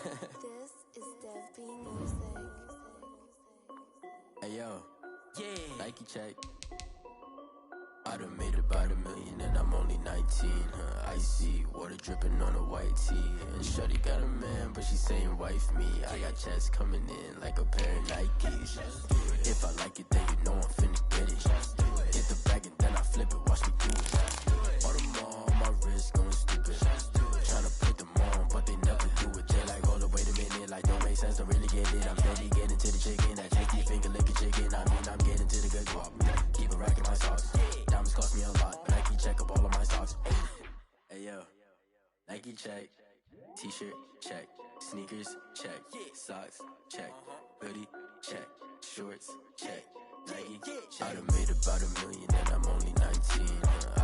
This is Dev B Music. Hey yo, yeah, Nike check. I done made about $1 million and I'm only 19. Icy water dripping on a white tee. And shawty got a man, but she saying wife me. I got checks coming in like a pair of Nikes. If I like it, then you know I'm finna get it. Get the bag and then I flip it, watch me do it. All them on my wrist going stupid. Tryna put them on, but they never do it. They like, hold up, wait a minute, like don't make sense, don't really get it. I'm steady getting to the chicken, that tasty finger licking chicken. I mean, I'm getting to the good guap. Keep it racking my socks. Diamonds cost me a lot, Nike check up all of my socks. Hey yo, Nike check. T-shirt check. Sneakers check. Socks check. Hoodie check. Shorts check. Nike check. I done made about $1 million and I'm only 19.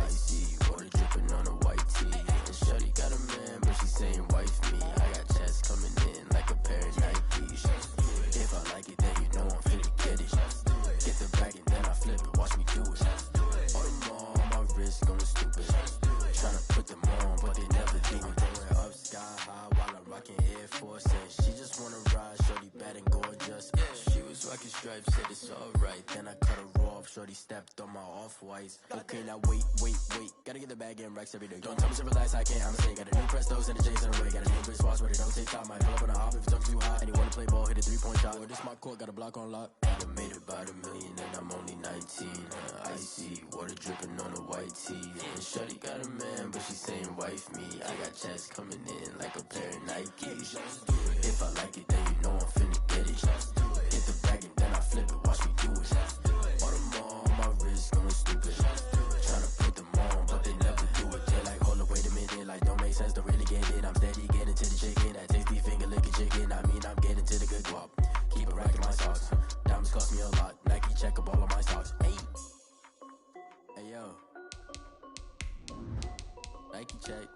Icy water dripping on a white tee. And shawty got a man, but she saying wife me. I got checks coming in like a pair of Nikes. If I like it, then you know I'm finna get it. Get the bag and then I flip it, watch me do it. All them on my wrist going stupid. Tryna put them on, but they never do it. Going up sky high while I'm rocking Air Force. And she just wanna ride, shorty bad and gorgeous. She was rocking stripes, said it's alright. Then I cut her off, shorty stepped on my off-whites. Okay, now wait. Gotta get the bag and racks every day. Don't tell me to relax, I can't, I'm saying. Got a new Prestos and a J's in the way. Got a new wristwatch where they don't take time. Might pull up on a hop if it's too hot. And you wanna play ball, hit a three-point shot. Well, this my court, got a block on lock. I done made about $1 million and I'm only 19. Icy water dripping on a white tee. And shawty got a man, but she saying wife me. I got checks coming in like a pair of Nikes. If I like it, then you know I'm finna get it. Get the bag and then I flip it, watch me do it. All them on my wrist going stupid. Tryna put them on, but they never do it. They like, hold up, wait a minute, like don't make sense, don't really get it. I'm steady getting to the chicken, that tasty finger licking chicken. I mean, I'm getting to the good guap. Keep it racking my socks. Diamonds cost me a lot. Nike check up all of my socks. Hey yo, Nike check.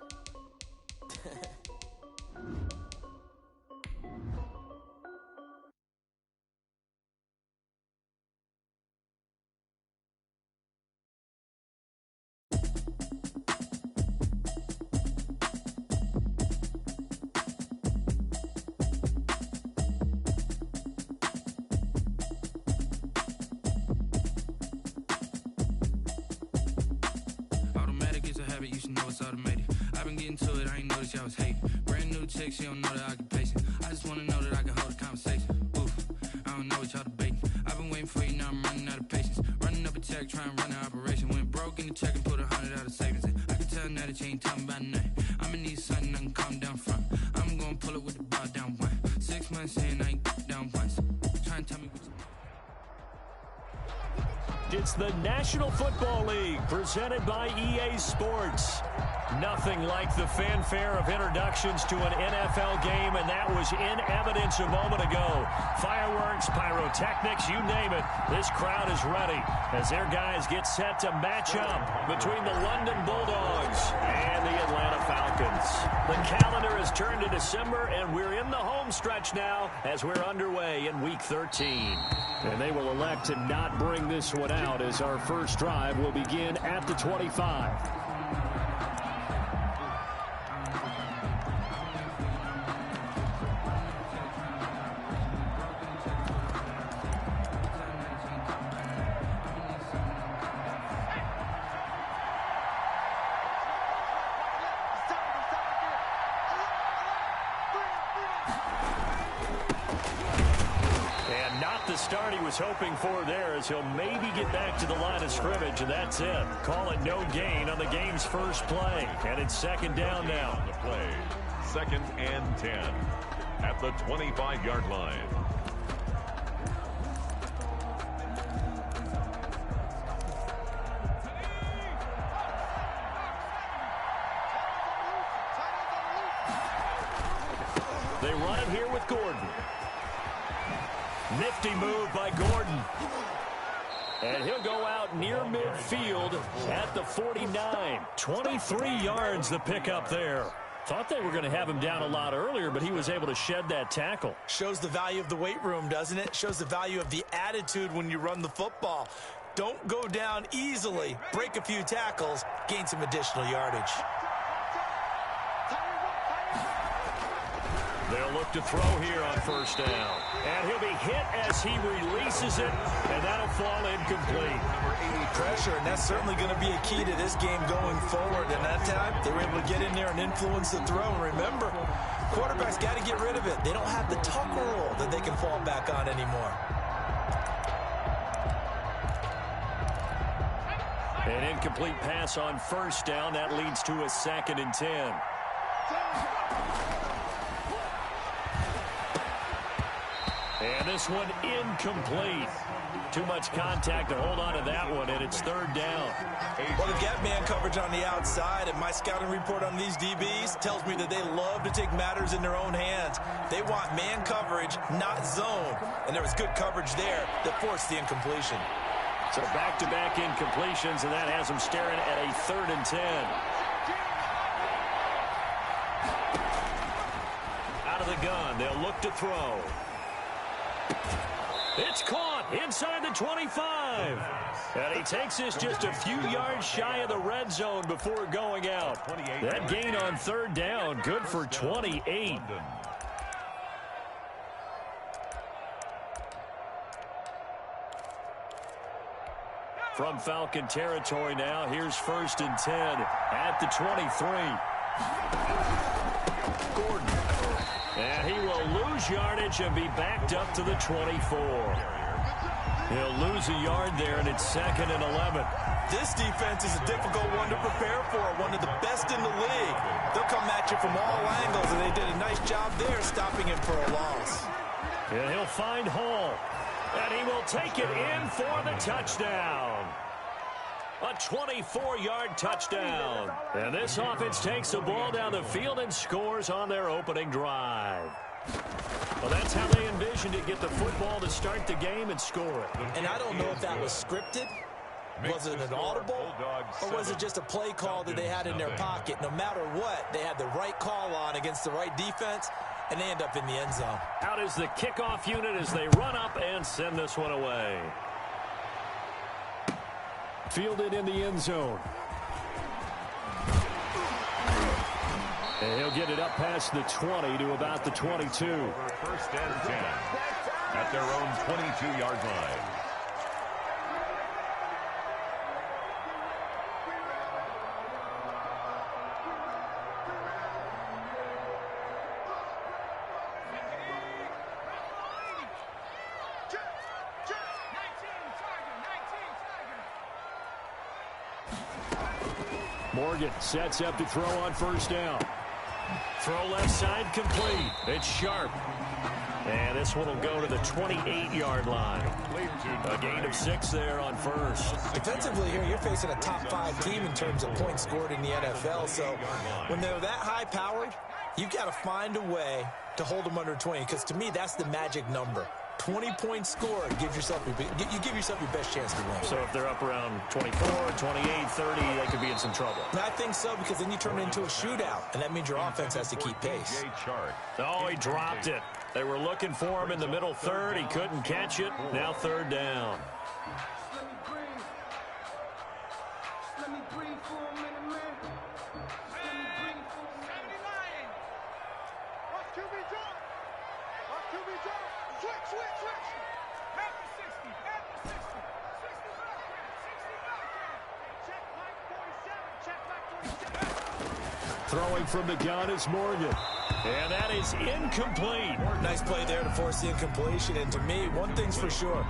You should know it's automated. I've been getting to it, I ain't noticed y'all was hating. Brand new chick, she don't know the occupation. I just wanna know that I can hold a conversation. Oof, I don't know what y'all debating. I've been waiting for you, now I'm running out of patience. Running up a check, trying to run an operation. Went broke in the check and put 100 out of savings in. I can tell now that you ain't talking about nothing. I'ma need something I can calm down from. I'm gonna pull it with the bar down one. 6 months saying I ain't down once. Trying to tell me what you... It's the National Football League presented by EA Sports. Nothing like the fanfare of introductions to an NFL game, and that was in evidence a moment ago. Fireworks, pyrotechnics, you name it. This crowd is ready as their guys get set to match up between the London Bulldogs and the Atlanta Falcons. The calendar has turned to December, and we're in the home stretch now as we're underway in Week 13. And they will elect to not bring this one out as our first drive will begin at the 25. Start he was hoping for there as he'll maybe get back to the line of scrimmage, and that's it. Call it no gain on the game's first play, and it's second down now. The play, 2nd and 10 at the 25-yard line. They run it here with Gordon. Nifty move by Gordon. And he'll go out near midfield at the 49. 23 yards the pickup there. Thought they were going to have him down a lot earlier, but he was able to shed that tackle. Shows the value of the weight room, doesn't it? Shows the value of the attitude when you run the football. Don't go down easily. Break a few tackles, gain some additional yardage. They'll look to throw here on first down. And he'll be hit as he releases it, and that'll fall incomplete. Pressure, and that's certainly going to be a key to this game going forward. And that time, they were able to get in there and influence the throw. And remember, quarterbacks got to get rid of it. They don't have the tuck rule that they can fall back on anymore. An incomplete pass on first down. That leads to a 2nd and 10. And this one incomplete. Too much contact to hold on to that one, and it's 3rd down. Well, they've got man coverage on the outside, and my scouting report on these DBs tells me that they love to take matters in their own hands. They want man coverage, not zone. And there was good coverage there that forced the incompletion. So back-to-back incompletions, and that has them staring at a 3rd and 10. Out of the gun, they'll look to throw. It's caught inside the 25. And he takes this just a few yards shy of the red zone before going out. That gain on 3rd down, good for 28. From Falcon territory now, here's 1st and 10 at the 23. Gordon. And he will lose yardage and be backed up to the 24. He'll lose a yard there, and it's 2nd and 11. This defense is a difficult one to prepare for, one of the best in the league. They'll come at you from all angles, and they did a nice job there stopping him for a loss. And he'll find Hall. And he will take it in for the touchdown. A 24-yard touchdown. And this offense takes the ball down the field and scores on their opening drive. Well, that's how they envisioned it, get the football to start the game and score it. And I don't know if that was scripted. Was it an audible? Or was it just a play call that they had in their pocket? No matter what, they had the right call on against the right defense, and they end up in the end zone. Out is the kickoff unit as they run up and send this one away. Fielded in the end zone. And he'll get it up past the 20 to about the 22. 1st and 10 at their own 22-yard line. Morgan sets up to throw on first down. Throw left side complete. It's Sharp. And this one will go to the 28-yard line. A gain of 6 there on first. Defensively here, you're facing a top 5 team in terms of points scored in the NFL. So when they're that high-powered, you've got to find a way to hold them under 20. Because to me, that's the magic number. 20 points scored, you give yourself your best chance to win. So if they're up around 24, 28, 30, they could be in some trouble. And I think so, because then you turn it into a shootout, and that means your offense has to keep pace. Oh, he dropped it. They were looking for him in the middle third. He couldn't catch it. Now 3rd down. Throwing from the gun is Morgan. And that is incomplete. Nice play there to force the incompletion. And to me, one thing's for sure.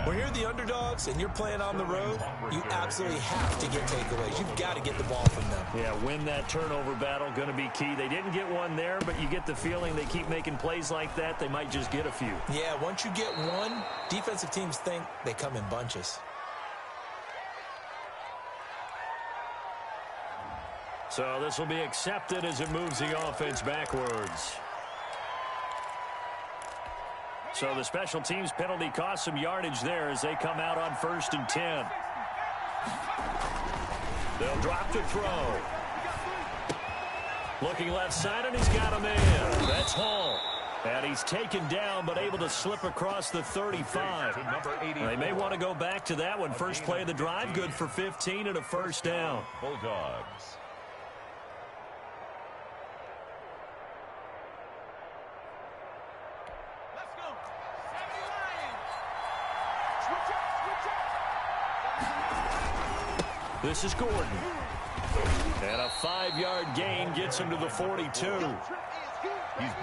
When you're the underdogs and you're playing on the road, you absolutely have to get takeaways. You've got to get the ball from them. Yeah, win that turnover battle, going to be key. They didn't get one there, but you get the feeling they keep making plays like that, they might just get a few. Yeah, once you get one, defensive teams think they come in bunches. So this will be accepted as it moves the offense backwards. So the special teams penalty cost some yardage there as they come out on 1st and 10. They'll drop to throw. Looking left side, and he's got him in. That's Hall. And he's taken down, but able to slip across the 35. They may want to go back to that one. First play of the drive, good for 15 and a 1st down. Bulldogs. This is Gordon. And a 5-yard gain gets him to the 42.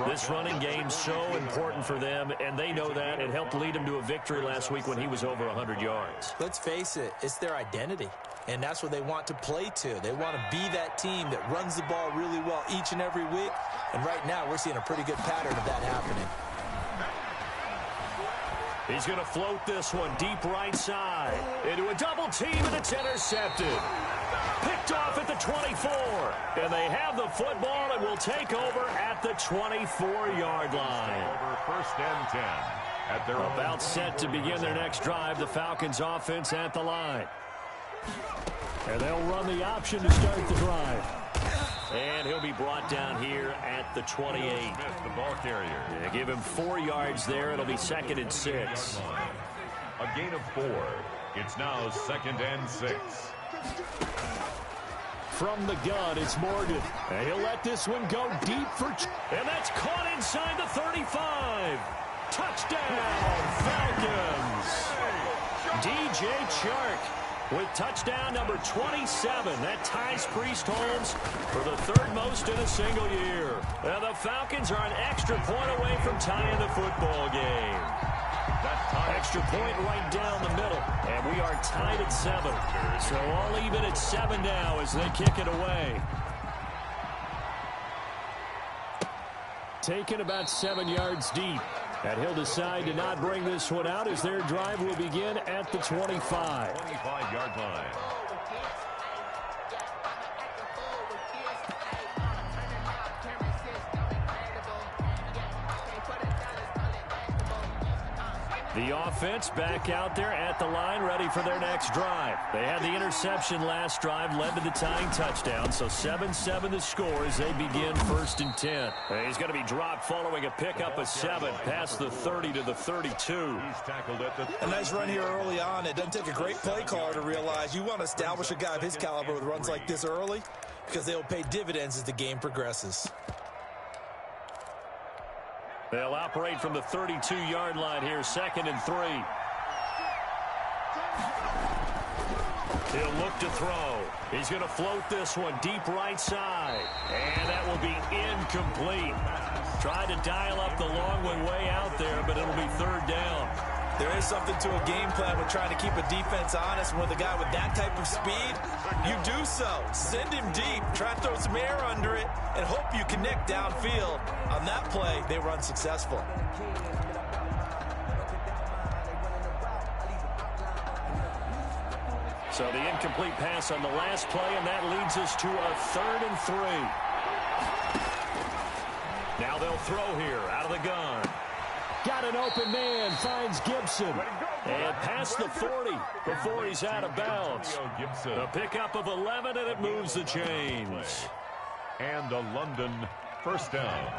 This running game's so important for them, and they know that. It helped lead him to a victory last week when he was over 100 yards. Let's face it, it's their identity, and that's what they want to play to. They want to be that team that runs the ball really well each and every week, and right now we're seeing a pretty good pattern of that happening. He's going to float this one deep right side into a double team, and it's intercepted. Picked off at the 24, and they have the football and will take over at the 24-yard line. Over 1st and 10. At their About set to begin their next drive, the Falcons offense at the line. And they'll run the option to start the drive. And he'll be brought down here at the 28. The ball carrier. Yeah, give him 4 yards there. It'll be 2nd and 6. A gain of 4. It's now 2nd and 6. From the gun, it's Morgan. And he'll let this one go deep for... And that's caught inside the 35. Touchdown, Falcons. DJ Chark with touchdown number 27. That ties Priest Holmes for the 3rd most in a single year. And the Falcons are an extra point away from tying the football game. Extra point right down the middle. And we are tied at 7. So all even at 7 now as they kick it away. Taken about 7 yards deep. And he'll decide to not bring this one out as their drive will begin at the 25. 25-yard line. The offense back out there at the line, ready for their next drive. They had the interception last drive, led to the tying touchdown, so 7-7 the score as they begin 1st and 10. And he's going to be dropped following a pickup of 7 past the 30 to the 32. He's tackled at the... A nice run here early on. It doesn't take a great play caller to realize you want to establish a guy of his caliber with runs like this early because they'll pay dividends as the game progresses. They'll operate from the 32-yard line here, 2nd and 3. He'll look to throw. He's going to float this one deep right side. And that will be incomplete. Tried to dial up the long one way out there, but it'll be 3rd down. There is something to a game plan with trying to keep a defense honest. With a guy with that type of speed, you do so. Send him deep. Try to throw some air under it and hope you connect downfield. On that play, they were unsuccessful. So the incomplete pass on the last play, and that leads us to a 3rd and 3. Now they'll throw here out of the gun. Got an open man, finds Gibson. And past the 40 before he's out of bounds. A pickup of 11, and it moves the chains. And a London 1st down.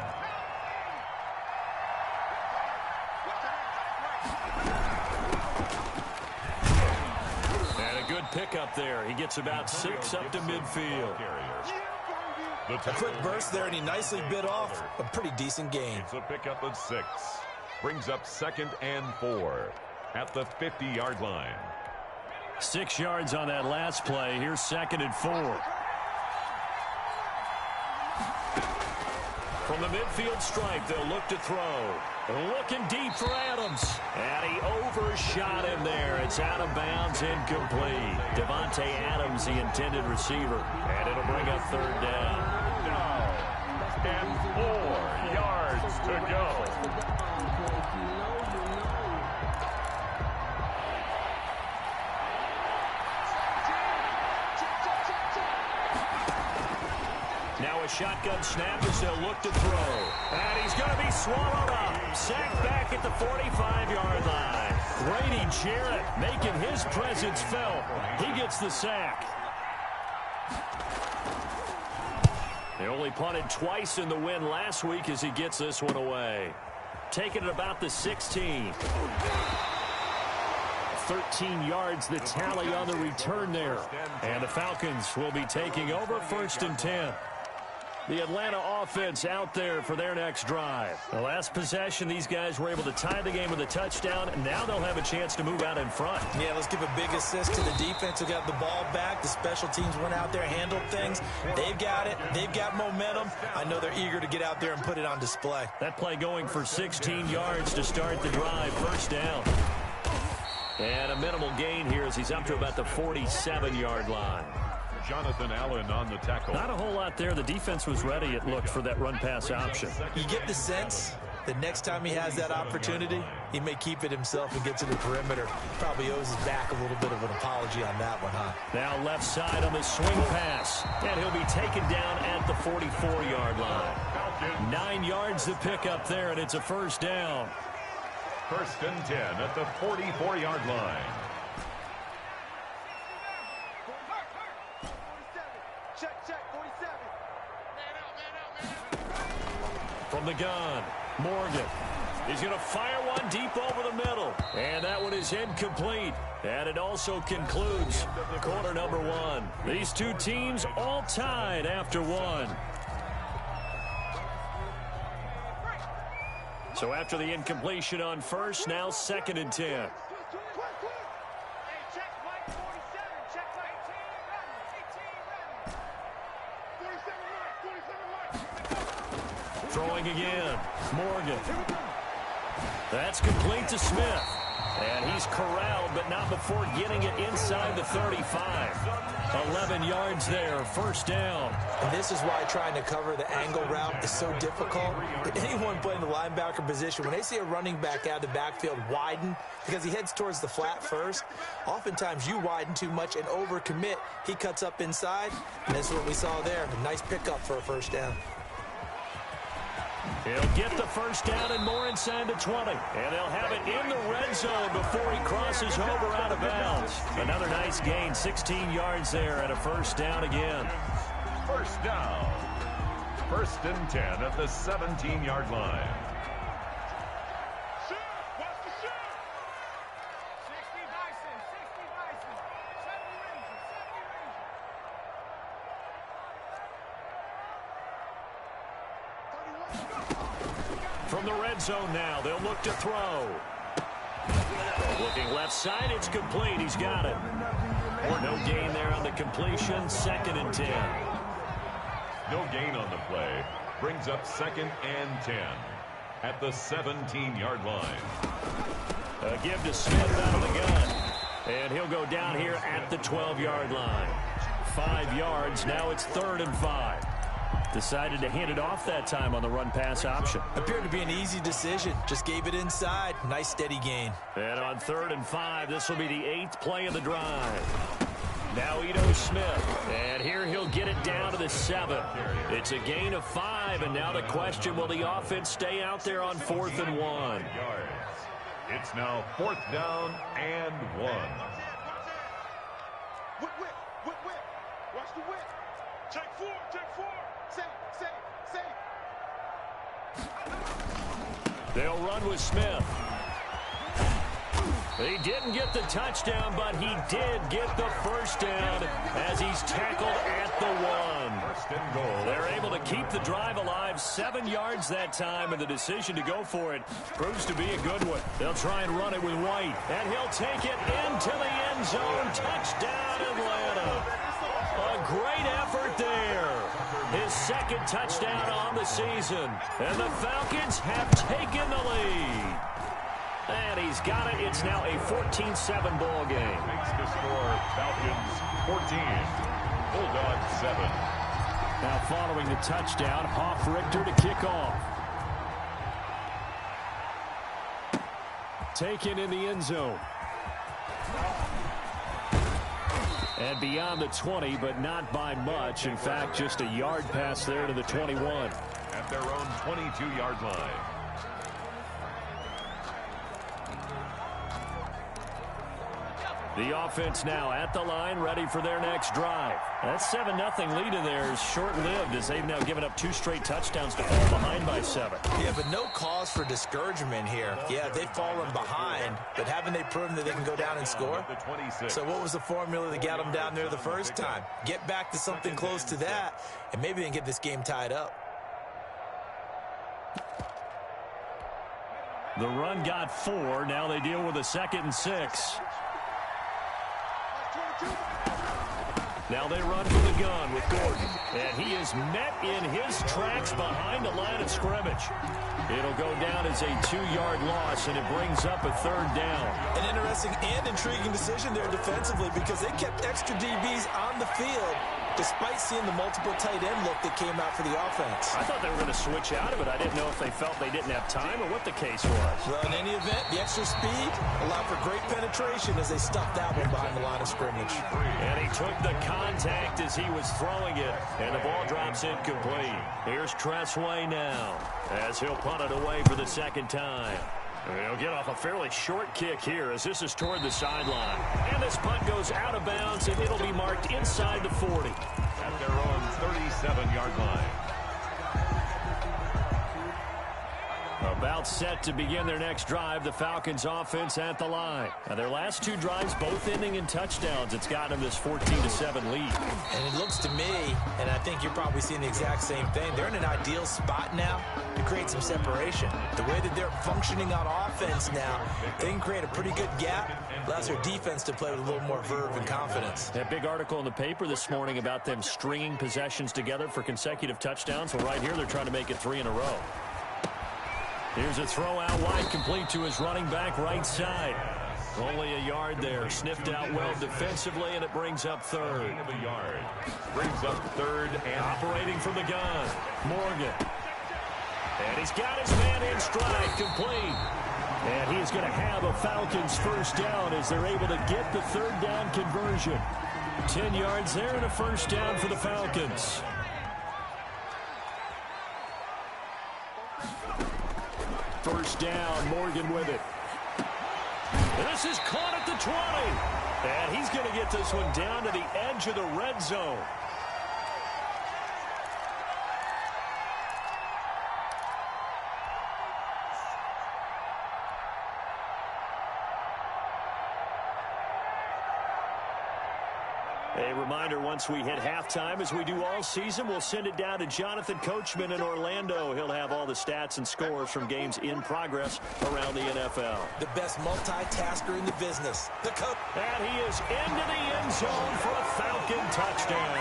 And a good pickup there. He gets about 6 up to midfield. A quick burst there, and he nicely bit off a pretty decent gain. It's a pickup of 6. Brings up 2nd and 4 at the 50-yard line. 6 yards on that last play. Here's 2nd and 4. From the midfield stripe, they'll look to throw. Looking deep for Adams. And he overshot him there. It's out of bounds, incomplete. Devontae Adams, the intended receiver. And it'll bring up 3rd down. And 4 yards to go. Now a shotgun snap as they'll look to throw. And he's going to be swallowed up. Sacked back at the 45-yard line. Grady Jarrett making his presence felt. He gets the sack. They only punted twice in the win last week as he gets this one away. Taking it about the 16. 13 yards the tally on the return there. And the Falcons will be taking over 1st and 10. The Atlanta offense out there for their next drive. The last possession, these guys were able to tie the game with a touchdown, and now they'll have a chance to move out in front. Yeah, let's give a big assist to the defense who got the ball back. The special teams went out there, handled things. They've got it. They've got momentum. I know they're eager to get out there and put it on display. That play going for 16 yards to start the drive. First down. And a minimal gain here as he's up to about the 47-yard line. Jonathan Allen on the tackle. Not a whole lot there. The defense was ready, it looked, for that run-pass option. You get the sense that next time he has that opportunity, he may keep it himself and get to the perimeter. Probably owes his back a little bit of an apology on that one, huh? Now left side on the swing pass. And he'll be taken down at the 44-yard line. 9 yards to pick up there, and it's a first down. First and 10 at the 44-yard line. From the gun, Morgan. He's going to fire one deep over the middle. And that one is incomplete. And it also concludes quarter number one. These two teams all tied after one. So after the incompletion on first, now second and 10. Throwing again. Morgan. That's complete to Smith. And he's corralled, but not before getting it inside the 35. 11 yards there, first down. And this is why trying to cover the angle route is so difficult. Anyone playing the linebacker position, when they see a running back out of the backfield widen, because he heads towards the flat first, oftentimes you widen too much and overcommit. He cuts up inside, and that's what we saw there. A nice pickup for a first down. He'll get the first down and more inside the 20. And they'll have it in the red zone before he crosses over out of bounds. Another nice gain, 16 yards there and a first down again. First down. First and 10 at the 17-yard line. From the red zone now, they'll look to throw. Looking left side, it's complete. He's got it. No gain there on the completion. Second and 10. No gain on the play. Brings up second and 10 at the 17-yard line. A give to Smith out of the gun. And he'll go down here at the 12-yard line. 5 yards. Now it's 3rd and 5. Decided to hand it off that time on the run-pass option. Appeared to be an easy decision. Just gave it inside. Nice steady gain. And on 3rd and 5, this will be the 8th play of the drive. Now Ito Smith. And here he'll get it down to the 7. It's a gain of 5. And now the question, will the offense stay out there on 4th and 1? It's now 4th down and 1. Whip. Watch the whip. Take 4. They'll run with Smith. He didn't get the touchdown, but he did get the first down as he's tackled at the 1. First and goal. They're able to keep the drive alive, 7 yards that time, and the decision to go for it proves to be a good one. They'll try and run it with White, and he'll take it into the end zone. Touchdown, Atlanta. A great effort there. His second touchdown on the season. And the Falcons have taken the lead. And he's got it. It's now a 14-7 ball game. Makes the score Falcons 14, Bulldogs 7. Now following the touchdown, Hoff-Richter to kick off. Taken in the end zone. And beyond the 20, but not by much. In fact, just a yard pass there to the 21. At their own 22-yard line. The offense now at the line, ready for their next drive. That 7-0 lead in there is short-lived as they've now given up 2 straight touchdowns to fall behind by 7. Yeah, but no cause for discouragement here. Yeah, they've fallen behind, but haven't they proven that they can go down and score? So what was the formula that got them down there the first time? Get back to something close to that, and maybe they can get this game tied up. The run got 4. Now they deal with a 2nd and 6. Now they run from the gun with Gordon. And he is met in his tracks behind the line of scrimmage. It'll go down as a 2-yard loss, and it brings up a 3rd down. An interesting and intriguing decision there defensively because they kept extra DBs on the field despite seeing the multiple tight end look that came out for the offense. I thought they were going to switch out of it. I didn't know if they felt they didn't have time or what the case was. Well, in any event, the extra speed allowed for great penetration as they stuffed that one behind the line of scrimmage. And he took the contact as he was throwing it, and the ball drops incomplete. Here's Tressway now as he'll punt it away for the 2nd time. He'll get off a fairly short kick here as this is toward the sideline. And this punt goes out of bounds, and it'll be marked inside the 40. At their own 37-yard line. About set to begin their next drive, the Falcons offense at the line. Now their last 2 drives both ending in touchdowns. It's got them this 14-7 lead. And it looks to me, and I think you're probably seeing the exact same thing, they're in an ideal spot now to create some separation. The way that they're functioning on offense now, they can create a pretty good gap, allows their defense to play with a little more verve and confidence. That big article in the paper this morning about them stringing possessions together for consecutive touchdowns. Well, right here they're trying to make it 3 in a row. Here's a throw out wide, complete to his running back right side. Only a yard there. Sniffed out well defensively, and it brings up 3rd. A yard. Brings up 3rd and operating from the gun. Morgan. And he's got his man in stride, complete. And he's going to have a Falcons 1st down as they're able to get the 3rd down conversion. 10 yards there and a 1st down for the Falcons. First down, Morgan with it. And this is caught at the 20. And he's going to get this one down to the edge of the red zone. A reminder, once we hit halftime, as we do all season, we'll send it down to Jonathan Coachman in Orlando. He'll have all the stats and scores from games in progress around the NFL. The best multitasker in the business. The coach. And he is into the end zone for a Falcon touchdown.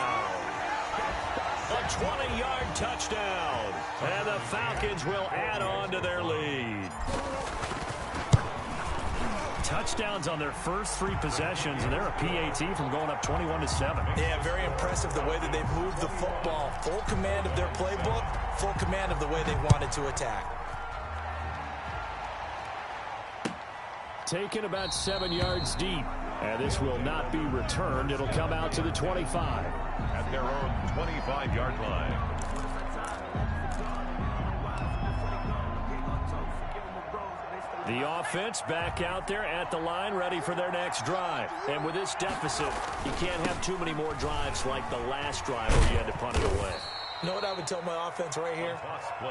A 20-yard touchdown. And the Falcons will add on to their lead. Touchdowns on their first 3 possessions, and they're a PAT from going up 21-7. Yeah, very impressive the way that they've moved the football. Full command of their playbook, full command of the way they wanted to attack. Taken about 7 yards deep, and this will not be returned. It'll come out to the 25. At their own 25-yard line. The offense back out there at the line, ready for their next drive. And with this deficit, you can't have too many more drives like the last drive where you had to punt it away. You know what I would tell my offense right here?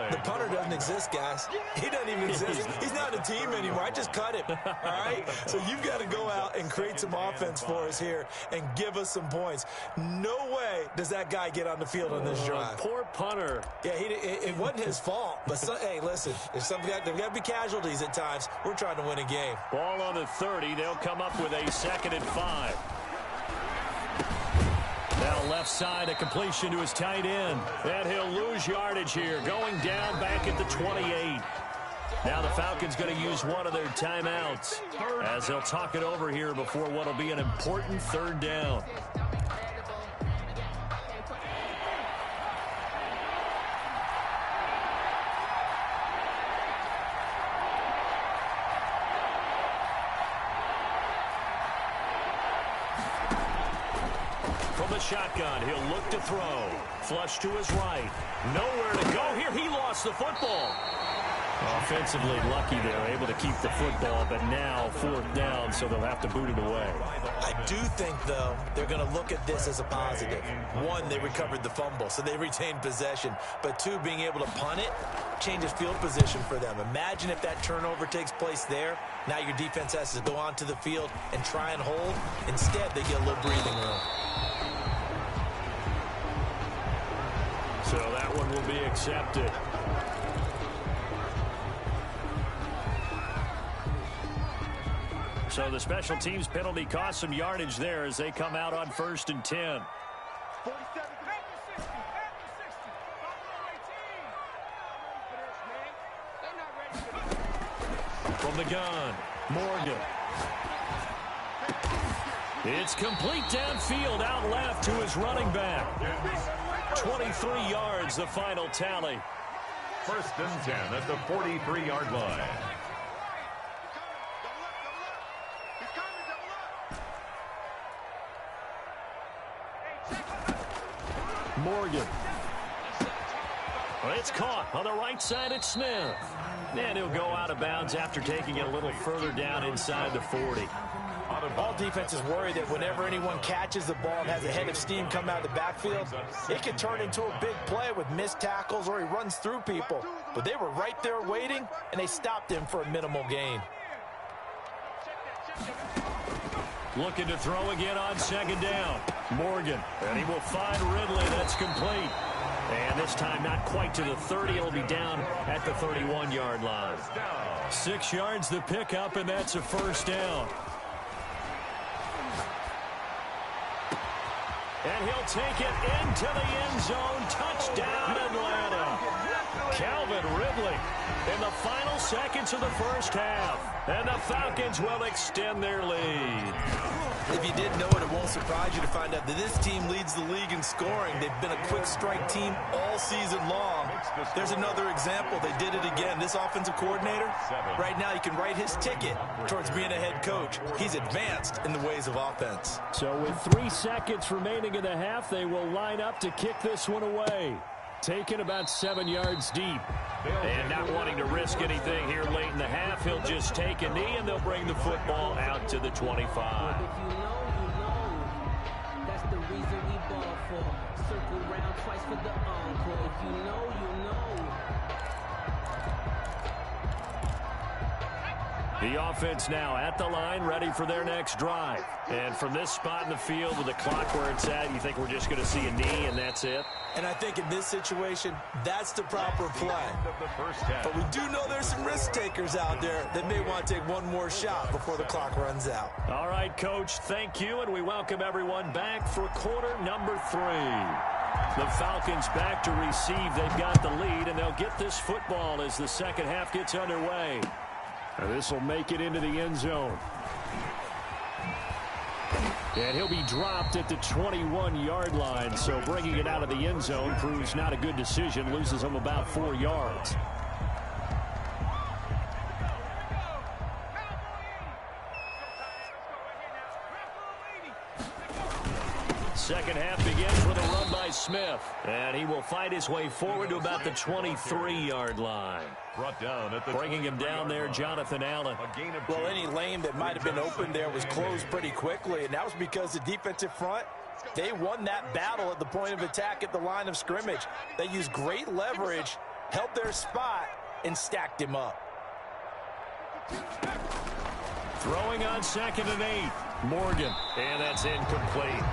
The punter doesn't exist, guys. He doesn't even exist. He's not a team anymore. I just cut him, all right? So you've got to go out and create some offense for us here and give us some points. No way does that guy get on the field on this drive. Poor punter. Yeah, it wasn't his fault. But, hey, listen, there's got to be casualties at times. We're trying to win a game. Ball on the 30. They'll come up with a 2nd and 5. Now left side, a completion to his tight end. And he'll lose yardage here, going down back at the 28. Now the Falcons going to use one of their timeouts as they'll talk it over here before what will be an important 3rd down. Shotgun, he'll look to throw. Flush to his right. Nowhere to go here. He lost the football. Offensively lucky they're able to keep the football, but now 4th down, so they'll have to boot it away. I do think, though, they're going to look at this as a positive. One, they recovered the fumble, so they retained possession. But two, being able to punt it changes field position for them. Imagine if that turnover takes place there. Now your defense has to go onto the field and try and hold. Instead, they get a little breathing room. So that one will be accepted. So the special teams penalty cost some yardage there as they come out on 1st and 10. From the gun, Morgan. It's complete downfield, out left to his running back. 23 yards, the final tally. 1st and 10 at the 43-yard line. Morgan. Well, it's caught on the right side at Smith. And he'll go out of bounds after taking it a little further down inside the 40. All defenses worry that whenever anyone catches the ball and has a head of steam come out of the backfield, it can turn into a big play with missed tackles or he runs through people. But they were right there waiting, and they stopped him for a minimal gain. Looking to throw again on 2nd down. Morgan, and he will find Ridley. That's complete. And this time not quite to the 30. It'll be down at the 31-yard line. 6 yards the pickup, and that's a 1st down. And he'll take it into the end zone. Touchdown, Atlanta. Calvin Ridley in the final seconds of the 1st half. And the Falcons will extend their lead. If you didn't know it, it won't surprise you to find out that this team leads the league in scoring. They've been a quick strike team all season long. There's another example. They did it again. This offensive coordinator, right now, he can write his ticket towards being a head coach. He's advanced in the ways of offense. So with 3 seconds remaining in the half, they will line up to kick this one away. Taken about 7 yards deep. And not wanting to risk anything here late in the half, he'll just take a knee, and they'll bring the football out to the 25. If you know, you know. That's the reason we ball for. Circle round twice for the encore. If you know, you know. The offense now at the line, ready for their next drive. And from this spot in the field with the clock where it's at, you think we're just going to see a knee and that's it? And I think in this situation, that's the proper play. But we do know there's some risk takers out there that may want to take one more shot before the clock runs out. All right, Coach, thank you, and we welcome everyone back for quarter number 3. The Falcons back to receive. They've got the lead, and they'll get this football as the second half gets underway. This will make it into the end zone. And he'll be dropped at the 21-yard line, so bringing it out of the end zone proves not a good decision, loses him about 4 yards. Second half begins with a run by Smith, and he will fight his way forward to about the 23-yard line. Brought down at the Bringing him down there, Jonathan Allen. Well, any lane that might have been open there was closed pretty quickly, and that was because the defensive front, they won that battle at the point of attack at the line of scrimmage. They used great leverage, held their spot, and stacked him up. Throwing on 2nd and 8. Morgan, and that's incomplete.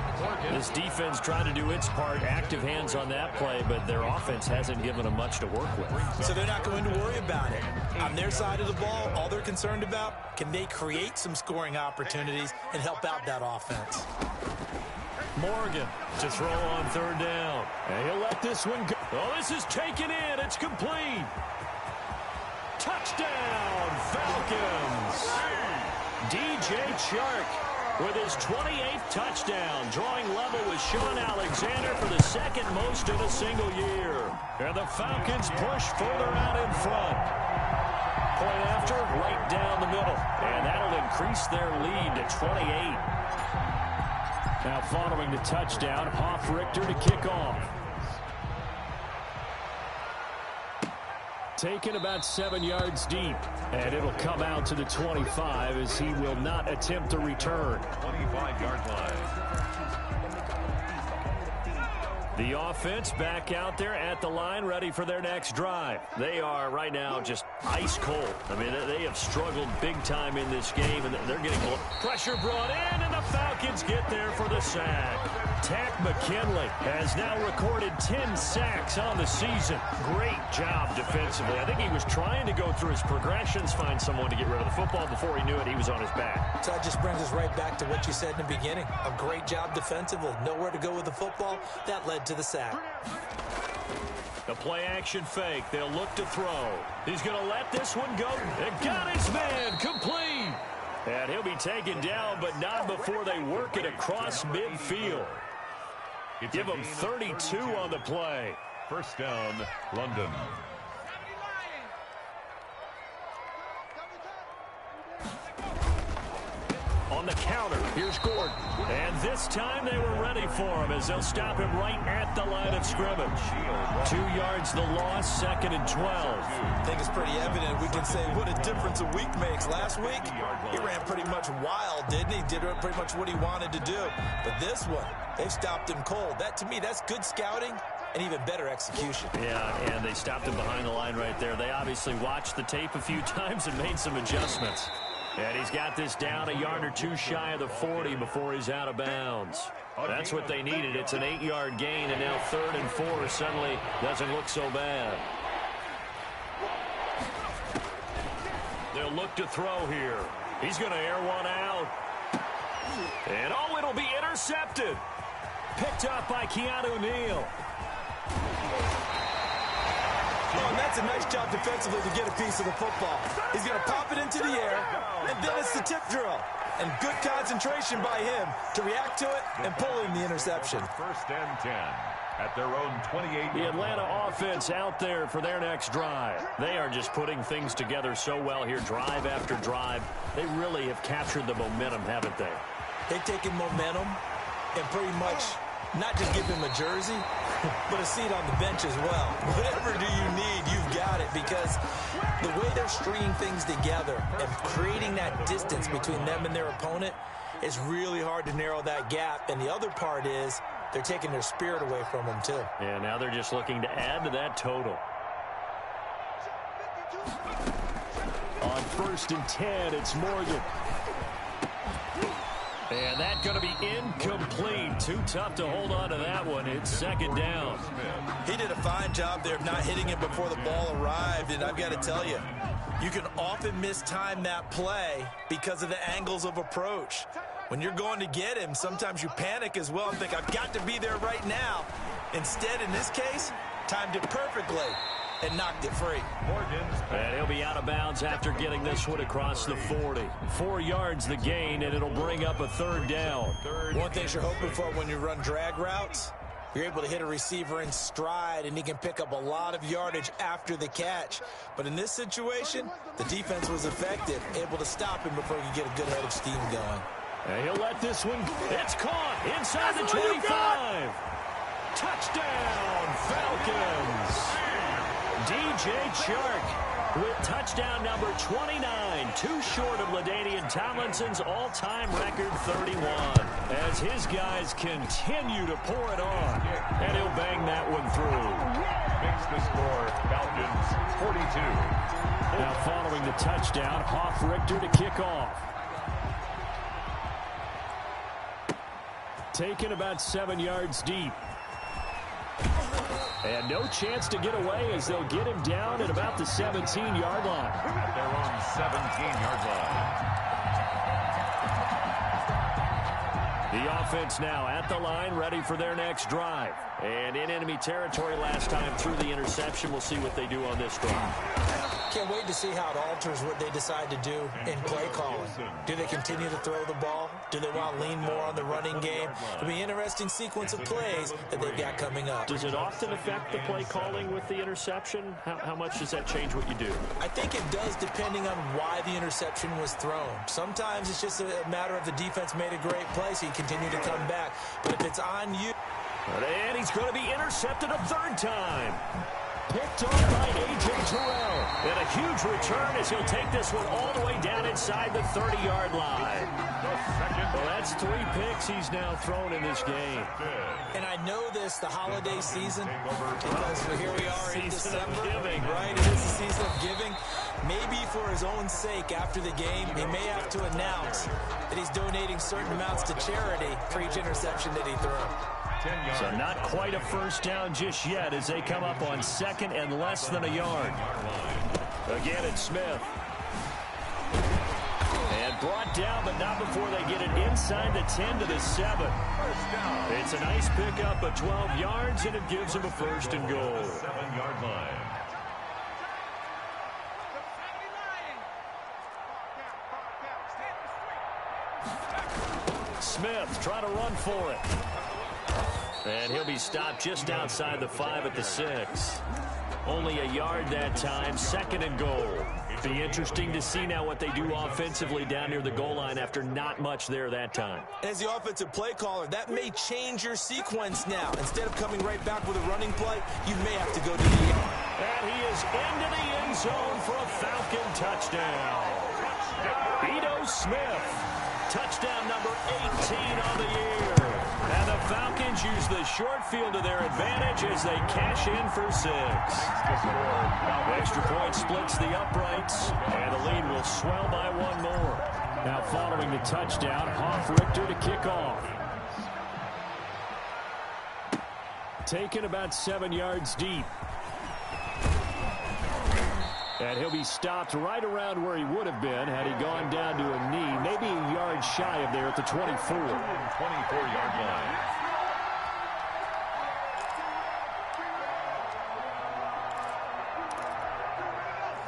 This defense trying to do its part, active hands on that play, but their offense hasn't given them much to work with. So they're not going to worry about it. On their side of the ball, all they're concerned about, can they create some scoring opportunities and help out that offense? Morgan to throw on 3rd down. And he'll let this one go. Oh, this is taken in. It's complete. Touchdown, Falcons. DJ Chark with his 28th touchdown, drawing level with Sean Alexander for the second most in a single year. And the Falcons push further out in front. Point after, right down the middle. And that'll increase their lead to 28. Now following the touchdown, Hoff-Richter to kick off. Taken about 7 yards deep. And it'll come out to the 25 as he will not attempt a return. 25-yard line. The offense back out there at the line, ready for their next drive. They are right now just ice cold. I mean, they have struggled big time in this game, and they're getting pressure brought in, and the Falcons get there for the sack. Tack McKinley has now recorded 10 sacks on the season. Great job defensively. I think he was trying to go through his progressions, find someone to get rid of the football. Before he knew it, he was on his back. So that just brings us right back to what you said in the beginning. A great job defensively. Nowhere to go with the football. That led to the sack. The play-action fake. They'll look to throw. He's going to let this one go. It got his man complete. And he'll be taken down, but not before they work it across midfield. Give him 32 on the play. First down, London. On the counter, here's Gordon. And this time they were ready for him as they'll stop him right at the line of scrimmage. 2 yards the loss, 2nd and 12. I think it's pretty evident. We can say what a difference a week makes. Last week, he ran pretty much wild, didn't he? Did pretty much what he wanted to do. But this one, they've stopped him cold. That, to me, that's good scouting and even better execution. Yeah, and they stopped him behind the line right there. They obviously watched the tape a few times and made some adjustments. And he's got this down a yard or two shy of the 40 before he's out of bounds. That's what they needed. It's an 8-yard gain, and now 3rd and 4 suddenly doesn't look so bad. They'll look to throw here. He's going to air one out. And oh, it'll be intercepted. Picked up by Keanu Neal. Oh, and that's a nice job defensively to get a piece of the football. He's going to pop it into the air, and then it's the tip drill. And good concentration by him to react to it and pull in the interception. First and 10 at their own 28. The Atlanta offense out there for their next drive. They are just putting things together so well here, drive after drive. They really have captured the momentum, haven't they? They've taken momentum and pretty much not just give him a jersey, but a seat on the bench as well. Whatever do you need, you've got it, because the way they're stringing things together and creating that distance between them and their opponent, it's really hard to narrow that gap. And the other part is they're taking their spirit away from them, too. Yeah, now they're just looking to add to that total. On 1st and 10, it's Morgan. And that's going to be incomplete. Too tough to hold on to that one. It's 2nd down. He did a fine job there of not hitting him before the ball arrived. And I've got to tell you, you can often mistime that play because of the angles of approach. When you're going to get him, sometimes you panic as well and think, I've got to be there right now. Instead, in this case, timed it perfectly and knocked it free. And he'll be out of bounds after getting this one across the 40. 4 yards the gain, and it'll bring up a 3rd down. One thing you're hoping for when you run drag routes, you're able to hit a receiver in stride, and he can pick up a lot of yardage after the catch. But in this situation, the defense was effective, able to stop him before he could get a good head of steam going. And he'll let this one, it's caught inside the 25. Touchdown, Falcons. DJ Chark with touchdown number 29, too short of LaDainian Tomlinson's all-time record 31. As his guys continue to pour it on, and he'll bang that one through. Makes the score Falcons 42. Now following the touchdown, Hoff Richter to kick off. Taken about 7 yards deep. And no chance to get away as they'll get him down at about the 17-yard line. At their own 17-yard line. The offense now at the line, ready for their next drive. And in enemy territory last time through the interception. We'll see what they do on this drive. Can't wait to see how it alters what they decide to do in play calling. Do they continue to throw the ball? Do they want to lean more on the running game? It'll be an interesting sequence of plays that they've got coming up. Does it often affect the play calling with the interception? How much does that change what you do? I think it does, depending on why the interception was thrown. Sometimes it's just a matter of the defense made a great play, so you continue to come back. But if it's on you... And he's going to be intercepted a 3rd time. picked off by A.J. Terrell. And a huge return as he'll take this one all the way down inside the 30-yard line. Well, that's 3 picks he's now thrown in this game. And I know this, the holiday season, because here we are in December, right? It is the season of giving. Maybe for his own sake, after the game, he may have to announce that he's donating certain amounts to charity for each interception that he threw. So not quite a first down just yet as they come up on 2nd and less than a yard. Again, it's Smith. And brought down, but not before they get it inside the 10 to the 7. It's a nice pickup of 12 yards, and it gives them a 1st and goal. 7-yard line. Smith trying to run for it. And he'll be stopped just outside the 5 at the 6. Only a yard that time, 2nd and goal. Be interesting to see now what they do offensively down near the goal line after not much there that time. As the offensive play caller, that may change your sequence now. Instead of coming right back with a running play, you may have to go to the end. And he is into the end zone for a Falcon touchdown. Ito Smith, touchdown number 18 on the year. And the Falcons use the short field to their advantage as they cash in for 6. Extra point splits the uprights, and the lead will swell by 1 more. Now following the touchdown, Hoff-Richter to kick off. Taken about 7 yards deep. And he'll be stopped right around where he would have been had he gone down to a knee, maybe a yard shy of there at the 24. 24-yard line.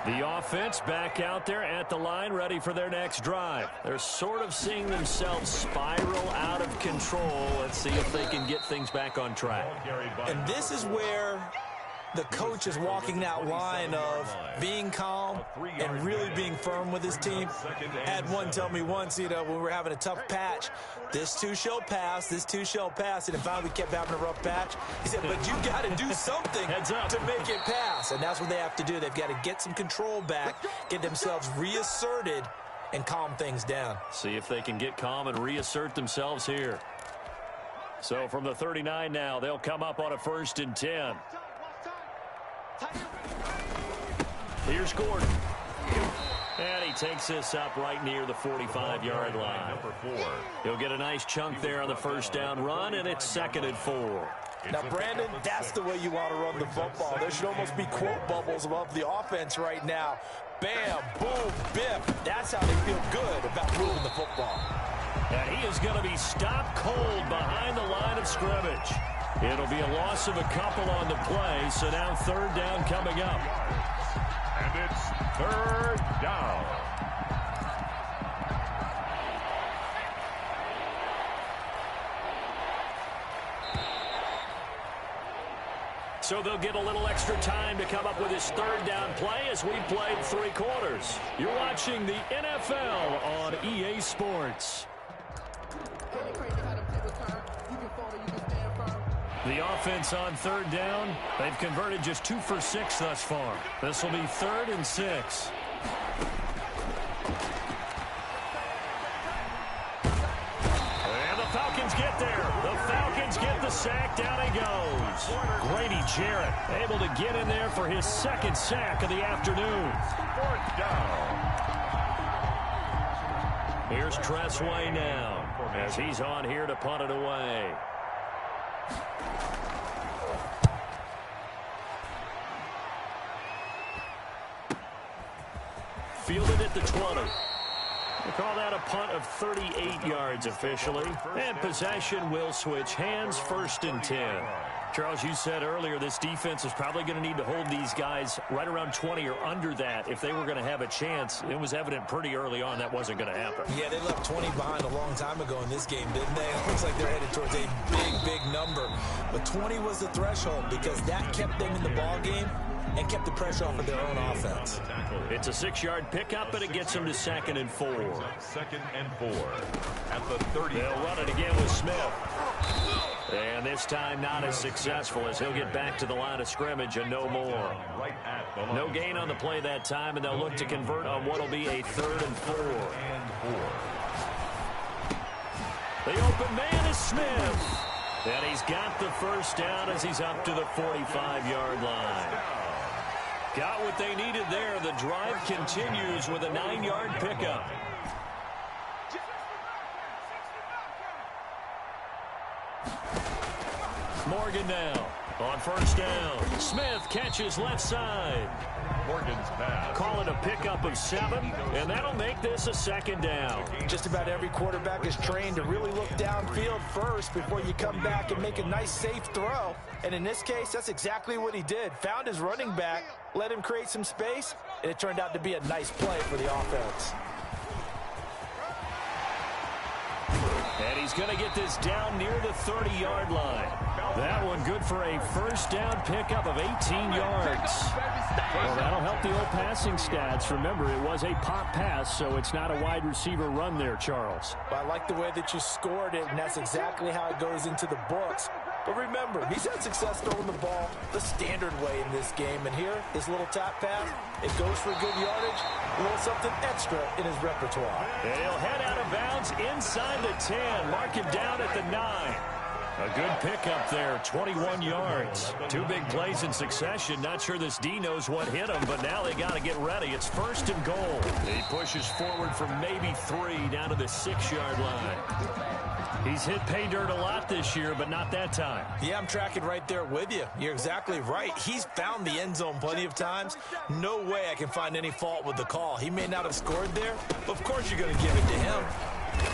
The offense back out there at the line, ready for their next drive. They're sort of seeing themselves spiral out of control. Let's see if they can get things back on track. And this is where the coach is walking that line of being calm and really being firm with his team. I had one tell me once, when we were having a tough patch, this too shall pass, this too shall pass. And if we kept having a rough patch, he said, but you got to do something to make it pass. And that's what they have to do. They've got to get some control back, get themselves reasserted, and calm things down. See if they can get calm and reassert themselves here. So from the 39 now, they'll come up on a 1st and 10. Here's Gordon. And he takes this up right near the 45-yard line. Number 4. He'll get a nice chunk there on the 1st down run, and it's 2nd and 4. Now, Brandon, that's the way you want to run the football. There should almost be quote bubbles above the offense right now. Bam, boom, biff. That's how they feel good about moving the football. And he is going to be stopped cold behind the line of scrimmage. It'll be a loss of a couple on the play, so now 3rd down coming up. And it's 3rd down. So they'll get a little extra time to come up with his 3rd down play as we played 3 quarters. You're watching the NFL on EA Sports. The offense on 3rd down, they've converted just 2 for 6 thus far. This will be 3rd and 6. And the Falcons get there. The Falcons get the sack. Down he goes. Grady Jarrett able to get in there for his 2nd sack of the afternoon. 4th down. Here's Tressway now as he's on here to punt it away. Fielded at the 20. We'll call that a punt of 38 yards officially. And possession will switch hands, 1st and 10. Charles, you said earlier this defense is probably going to need to hold these guys right around 20 or under that if they were going to have a chance. It was evident pretty early on that wasn't going to happen. Yeah, they left 20 behind a long time ago in this game, didn't they? It looks like they're headed towards a big number. But 20 was the threshold because that kept them in the ball game and kept the pressure off of their own offense. It's a 6-yard pickup, and it gets them to 2nd and 4. 2nd and 4 at the 30. They'll run it again with Smith. And this time not as successful as he'll get back to the line of scrimmage and no more. No gain on the play that time, and they'll look to convert on what will be a 3rd and 4. The open man is Smith. And he's got the first down as he's up to the 45-yard line. Got what they needed there. The drive continues with a 9-yard pickup. Morgan now on first down. Smith catches left side. Morgan's pass. Call it a pickup of 7, and that'll make this a 2nd down. Just about every quarterback is trained to really look downfield first before you come back and make a nice, safe throw. And in this case, that's exactly what he did. Found his running back, let him create some space, and it turned out to be a nice play for the offense. And he's going to get this down near the 30-yard line. That one good for a first down pickup of 18 yards. Well, that'll help the old passing stats. Remember, it was a pop pass, so it's not a wide receiver run there, Charles. Well, I like the way that you scored it, and that's exactly how it goes into the books. But remember, he's had success throwing the ball the standard way in this game. And here, this little tap pass, it goes for good yardage, a little something extra in his repertoire. And he'll head out of bounds inside the 10. Mark him down at the 9. A good pickup there, 21 yards. 2 big plays in succession. Not sure this D knows what hit him, but now they got to get ready. It's 1st and goal. He pushes forward from maybe 3 down to the 6-yard line. He's hit pay dirt a lot this year, but not that time. Yeah, I'm tracking right there with you. You're exactly right. He's found the end zone plenty of times. No way I can find any fault with the call. He may not have scored there, but of course you're going to give it to him.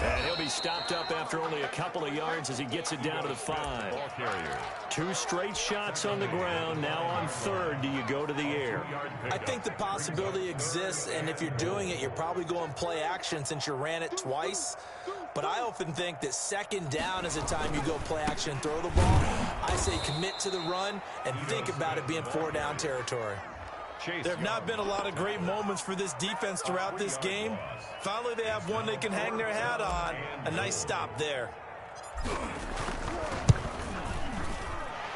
And he'll be stopped up after only a couple of yards as he gets it down to the 5. 2 straight shots on the ground. Now on 3rd, do you go to the air? I think the possibility exists, and if you're doing it, you're probably going play action since you ran it twice. But I often think that 2nd down is the time you go play action and throw the ball. I say commit to the run and think about it being 4-down territory. There have not been a lot of great moments for this defense throughout this game. Finally, they have one they can hang their hat on. A nice stop there.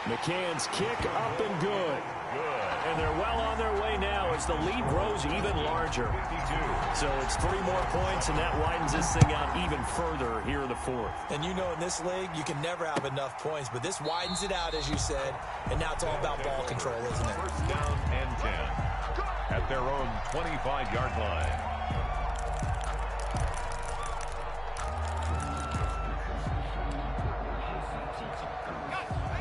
McCann's kick up and good. And they're well on their way now as the lead grows even larger. So it's 3 more points, and that widens this thing out even further here in the 4th. And you know in this league, you can never have enough points, but this widens it out, as you said, and now it's all about ball control, isn't it? 1st down and 10 at their own 25-yard line.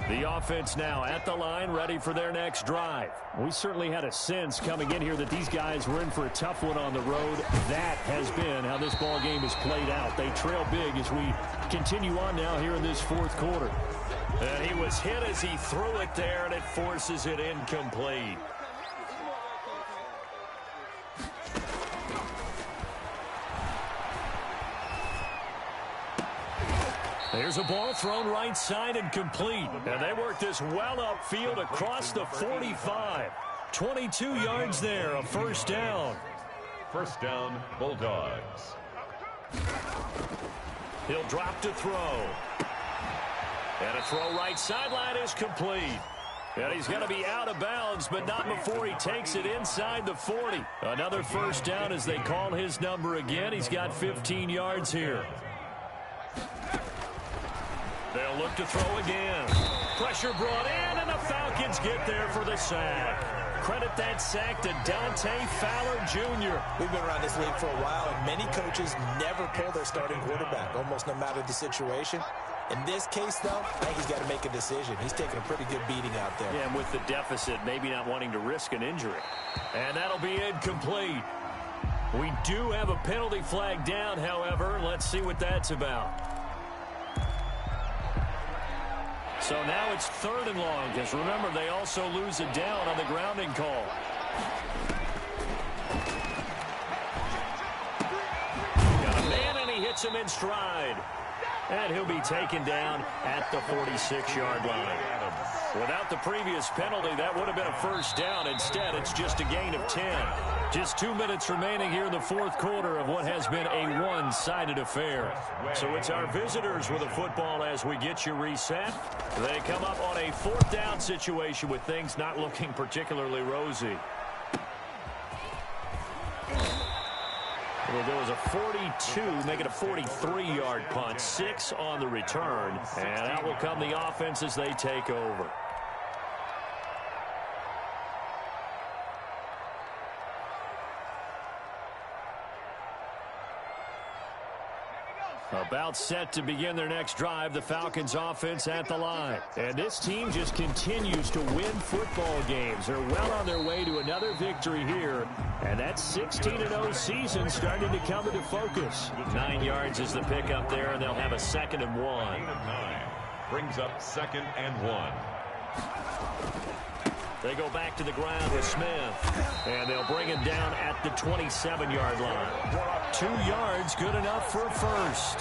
The offense now at the line, ready for their next drive. We certainly had a sense coming in here that these guys were in for a tough one on the road. That has been how this ball game has played out. They trail big as we continue on now here in this 4th quarter. And he was hit as he threw it there, and it forces it incomplete. There's a ball thrown right side and complete. And they work this well upfield across the 45. 22 yards there, a 1st down. 1st down, Bulldogs. He'll drop to throw. And a throw right sideline is complete. And he's going to be out of bounds, but not before he takes it inside the 40. Another 1st down as they call his number again. He's got 15 yards here. They'll look to throw again. Pressure brought in, and the Falcons get there for the sack. Credit that sack to Dante Fowler Jr. We've been around this league for a while, and many coaches never pull their starting quarterback, almost no matter the situation. In this case, though, I think he's got to make a decision. He's taking a pretty good beating out there. Yeah, and with the deficit, maybe not wanting to risk an injury. And that'll be incomplete. We do have a penalty flag down, however. Let's see what that's about. So now it's 3rd and long, because remember, they also lose a down on the grounding call. Got a man, and he hits him in stride. And he'll be taken down at the 46-yard line. Without the previous penalty, that would have been a first down. Instead, it's just a gain of 10. Just 2 minutes remaining here in the fourth quarter of what has been a one-sided affair. So it's our visitors with the football as we get you reset. They come up on a fourth down situation with things not looking particularly rosy. It'll go as a 42, make it a 43-yard punt, 6 on the return, and out will come the offense as they take over. About set to begin their next drive, the Falcons offense at the line. And this team just continues to win football games. They're well on their way to another victory here. And that 16-0 season starting to come into focus. 9 yards is the pickup there, and they'll have a 2nd and 1. Brings up 2nd and 1. They go back to the ground with Smith, and they'll bring him down at the 27-yard line. 2 yards, good enough for a first.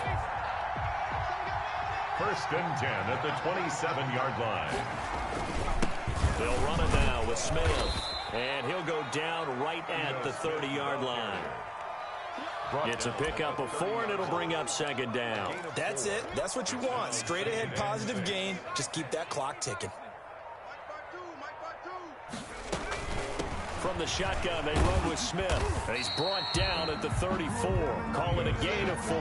1st and 10 at the 27-yard line. They'll run it now with Smith, and he'll go down right at the 30-yard line. It's a pickup of 4, and it'll bring up 2nd down. That's it. That's what you want. Straight ahead positive gain. Just keep that clock ticking. From the shotgun, they run with Smith. And he's brought down at the 34. Call it a gain of 4.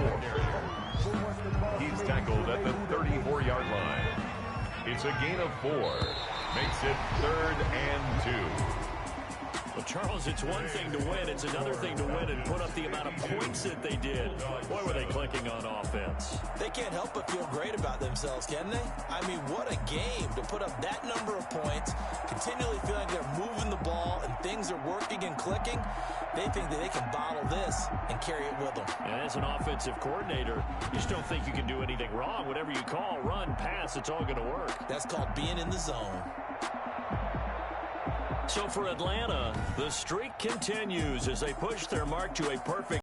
He's tackled at the 34-yard line. It's a gain of 4. Makes it 3rd and 2. Well, Charles, it's one thing to win. It's another thing to win and put up the amount of points that they did. Boy, were they clicking on offense. They can't help but feel great about themselves, can they? I mean, what a game to put up that number of points, continually feeling like they're moving the ball and things are working and clicking. They think that they can bottle this and carry it with them. And as an offensive coordinator, you just don't think you can do anything wrong. Whatever you call, run, pass, it's all going to work. That's called being in the zone. So for Atlanta, the streak continues as they push their mark to a perfect